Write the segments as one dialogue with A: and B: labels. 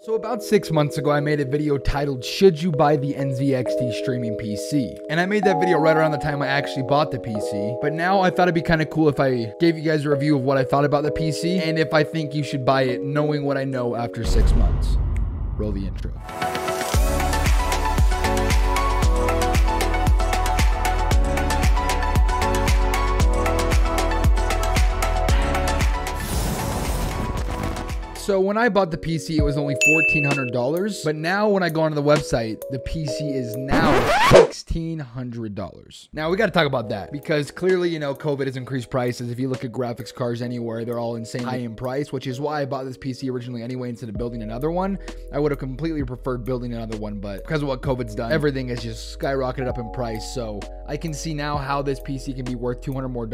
A: So about 6 months ago, I made a video titled, "Should You Buy the NZXT Streaming PC?" And I made that video right around the time I actually bought the PC. But now I thought it'd be kind of cool if I gave you guys a review of what I thought about the PC and if I think you should buy it knowing what I know after 6 months. Roll the intro. So when I bought the PC, it was only $1,400, but now when I go onto the website, the PC is now $1,600. Now we got to talk about that because clearly, you know, COVID has increased prices. If you look at graphics cards anywhere, they're all insane high in price, which is why I bought this PC originally anyway instead of building another one. I would have completely preferred building another one, but because of what COVID's done, everything has just skyrocketed up in price. So I can see now how this PC can be worth $200 more,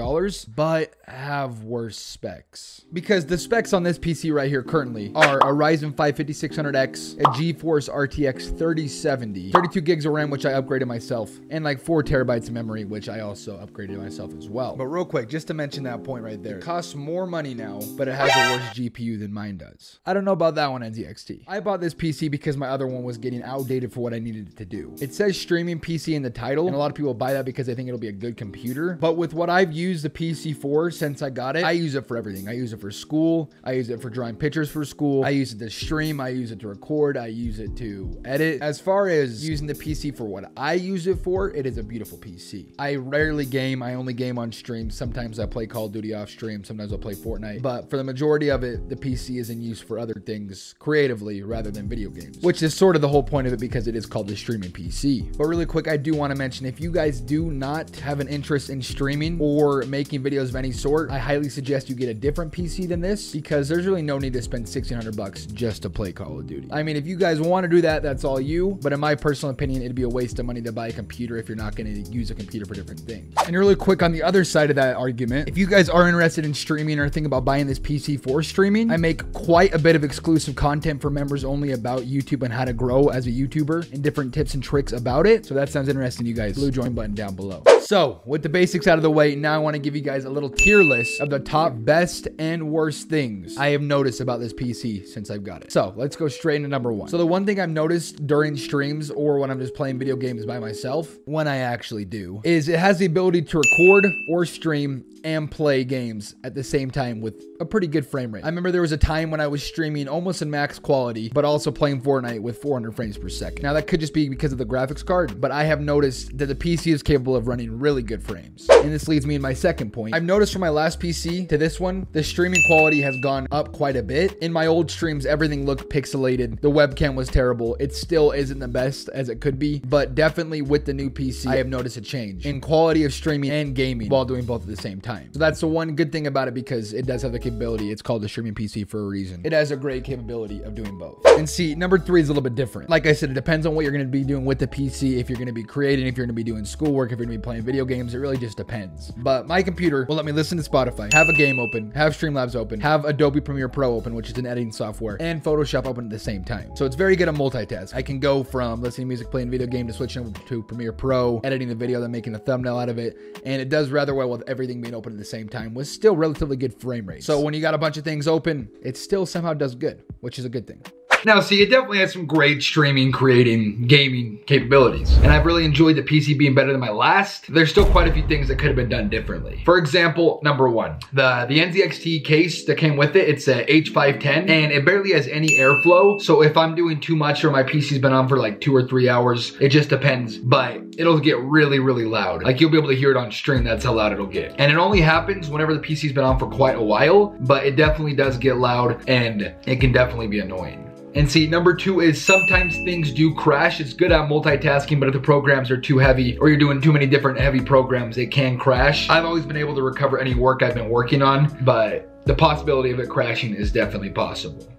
A: but have worse specs. Because the specs on this PC right here currently are a Ryzen 5 5600X, a GeForce RTX 3070, 32 gigs of RAM, which I upgraded myself, and like 4 terabytes of memory, which I also upgraded myself as well. But real quick, just to mention that point right there, it costs more money now, but it has a worse GPU than mine does. I don't know about that one, NZXT. I bought this PC because my other one was getting outdated for what I needed it to do. It says streaming PC in the title, and a lot of people buy that because they think it'll be a good computer. But with what I've used the PC for since I got it, I use it for everything. I use it for school. I use it for drawing pictures for school. I use it to stream. I use it to record. I use it to edit. As far as using the PC for what I use it for, it is a beautiful PC. I rarely game. I only game on stream. Sometimes I play Call of Duty off stream. Sometimes I'll play Fortnite. But for the majority of it, the PC is in use for other things creatively rather than video games, which is sort of the whole point of it because it is called the streaming PC. But really quick, I do want to mention, if you guys do not have an interest in streaming or making videos of any sort, I highly suggest you get a different PC than this because there's really no need to spend $1,600 just to play Call of Duty. I mean, if you guys want to do that, that's all you. But in my personal opinion, it'd be a waste of money to buy a computer if you're not going to use a computer for different things. And really quick, on the other side of that argument, if you guys are interested in streaming or think about buying this PC for streaming, I make quite a bit of exclusive content for members only about YouTube and how to grow as a YouTuber and different tips and tricks about it. So that sounds interesting, you guys. Blue join button down below. So with the basics out of the way, now I want to give you guys a little tier list of the top best and worst things I have noticed about this PC since I've got it. So let's go straight into number one. So the one thing I've noticed during streams or when I'm just playing video games by myself, when I actually do, is it has the ability to record or stream and play games at the same time with a pretty good frame rate. I remember there was a time when I was streaming almost in max quality, but also playing Fortnite with 400 frames per second. Now that could just be because of the graphics card, but I have noticed that the PC is capable of running really good frames. And this leads me in my second point. I've noticed from my last PC to this one, the streaming quality has gone up quite a bit. In my old streams, everything looked pixelated. The webcam was terrible. It still isn't the best as it could be, but definitely with the new PC, I have noticed a change in quality of streaming and gaming while doing both at the same time. So that's the one good thing about it because it does have the capability. It's called the streaming PC for a reason. It has a great capability of doing both. And see, number three is a little bit different. Like I said, it depends on what you're going to be doing with the PC. If you're going to be creating, if you're going to be doing schoolwork, if you're going to be playing video games, it really just depends. But my computer will let me listen to Spotify, have a game open, have Streamlabs open, have Adobe Premiere Pro open, which is an editing software, and Photoshop open at the same time. So it's very good at multitask. I can go from listening to music, playing video game to switching over to Premiere Pro, editing the video, then making a thumbnail out of it. And it does rather well with everything being open at the same time with still relatively good frame rate. So when you got a bunch of things open, it still somehow does good, which is a good thing. Now, see, it definitely has some great streaming, creating, gaming capabilities. And I've really enjoyed the PC being better than my last. There's still quite a few things that could have been done differently. For example, number one, the NZXT case that came with it, it's a H510 and it barely has any airflow. So if I'm doing too much or my PC's been on for like 2 or 3 hours, it just depends, but it'll get really, really loud. Like you'll be able to hear it on stream, that's how loud it'll get. And it only happens whenever the PC's been on for quite a while, but it definitely does get loud and it can definitely be annoying. And see, number two is sometimes things do crash. It's good at multitasking, but if the programs are too heavy or you're doing too many different heavy programs, it can crash. I've always been able to recover any work I've been working on, but the possibility of it crashing is definitely possible.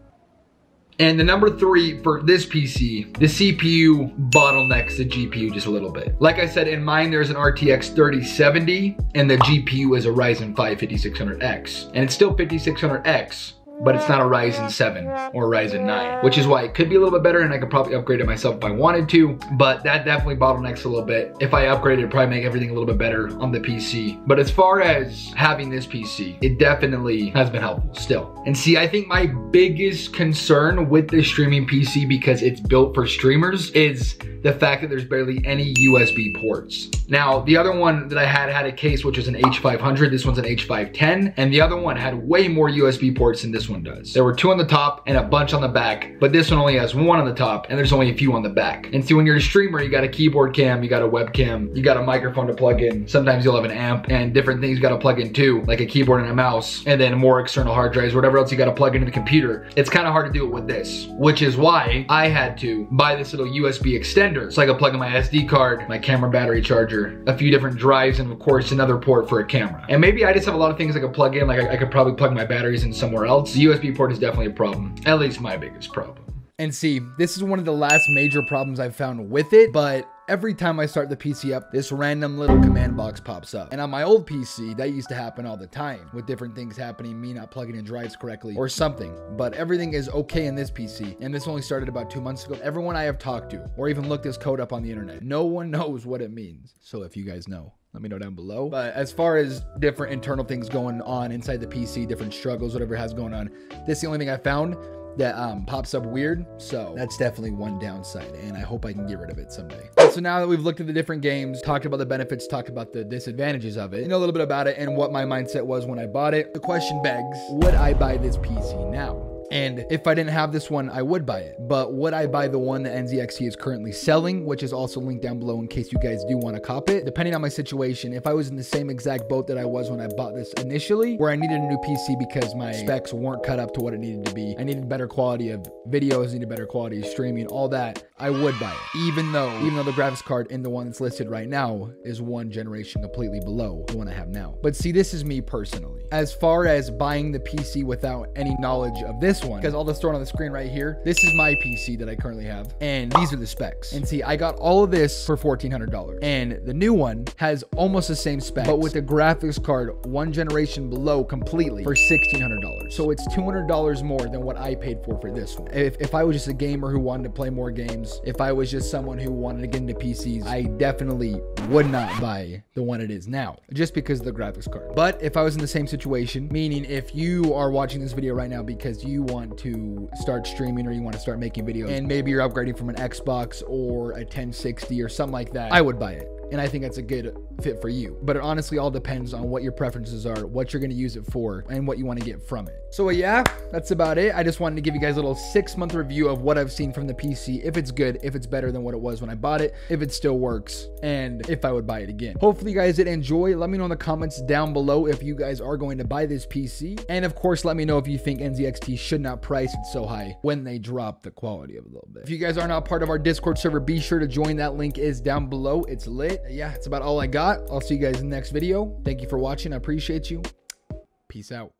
A: And the number three for this PC, the CPU bottlenecks the GPU just a little bit. Like I said, in mine, there's an RTX 3070 and the GPU is a Ryzen 5 5600X. And it's still 5600X. but it's not a Ryzen 7 or Ryzen 9, which is why it could be a little bit better, and I could probably upgrade it myself if I wanted to, but that definitely bottlenecks a little bit. If I upgrade it, it'd probably make everything a little bit better on the PC. But as far as having this PC, it definitely has been helpful still. And see, I think my biggest concern with this streaming PC, because it's built for streamers, is the fact that there's barely any USB ports. Now, the other one that I had a case which was an H500, this one's an H510, and the other one had way more USB ports than this one does. There were 2 on the top and a bunch on the back, but this one only has 1 on the top and there's only a few on the back. And see, when you're a streamer, you got a keyboard cam, you got a webcam, you got a microphone to plug in. Sometimes you'll have an amp and different things you got to plug in too, like a keyboard and a mouse, and then more external hard drives, whatever else you got to plug into the computer. It's kind of hard to do it with this, which is why I had to buy this little USB extender so I could plug in my SD card, my camera battery charger, a few different drives, and of course another port for a camera. And maybe I just have a lot of things I could plug in, like I could probably plug my batteries in somewhere else. The USB port is definitely a problem, at least my biggest problem. And see, this is one of the last major problems I've found with it, but every time I start the PC up, this random little command box pops up. And on my old PC, that used to happen all the time, with different things happening, me not plugging in drives correctly or something. But everything is okay in this PC. And this only started about 2 months ago. Everyone I have talked to, or even looked this code up on the internet, no one knows what it means. So if you guys know, let me know down below. But as far as different internal things going on inside the PC, different struggles, whatever has going on, this is the only thing I found that pops up weird. So that's definitely one downside, and I hope I can get rid of it someday. So now that we've looked at the different games, talked about the benefits, talked about the disadvantages of it, you know a little bit about it and what my mindset was when I bought it, the question begs, would I buy this PC now? And if I didn't have this one, I would buy it. But would I buy the one that NZXT is currently selling, which is also linked down below in case you guys do want to cop it? Depending on my situation, if I was in the same exact boat that I was when I bought this initially, where I needed a new PC because my specs weren't cut up to what it needed to be, I needed better quality of videos, needed better quality of streaming, all that, I would buy it. Even though the graphics card in the one that's listed right now is one generation completely below the one I have now. But see, this is me personally. As far as buying the PC without any knowledge of this one, because all the stored on the screen right here, this is my PC that I currently have, and these are the specs. And see, I got all of this for $1,400, and the new one has almost the same specs, but with the graphics card one generation below completely for $1,600. So it's $200 more than what I paid for this one. If I was just a gamer who wanted to play more games, if I was just someone who wanted to get into PCs, I definitely would not buy the one it is now, just because of the graphics card. But if I was in the same situation, meaning if you are watching this video right now because you want to start streaming or you want to start making videos, and maybe you're upgrading from an Xbox or a 1060 or something like that, I would buy it. And I think that's a good fit for you. But it honestly all depends on what your preferences are, what you're going to use it for, and what you want to get from it. So yeah, that's about it. I just wanted to give you guys a little 6-month review of what I've seen from the PC, if it's good, if it's better than what it was when I bought it, if it still works, and if I would buy it again. Hopefully you guys did enjoy. Let me know in the comments down below if you guys are going to buy this PC. And of course, let me know if you think NZXT should not price it so high when they drop the quality of it a little bit. If you guys are not part of our Discord server, be sure to join. That link is down below. It's lit. Yeah, that's about all I got. I'll see you guys in the next video. Thank you for watching. I appreciate you. Peace out.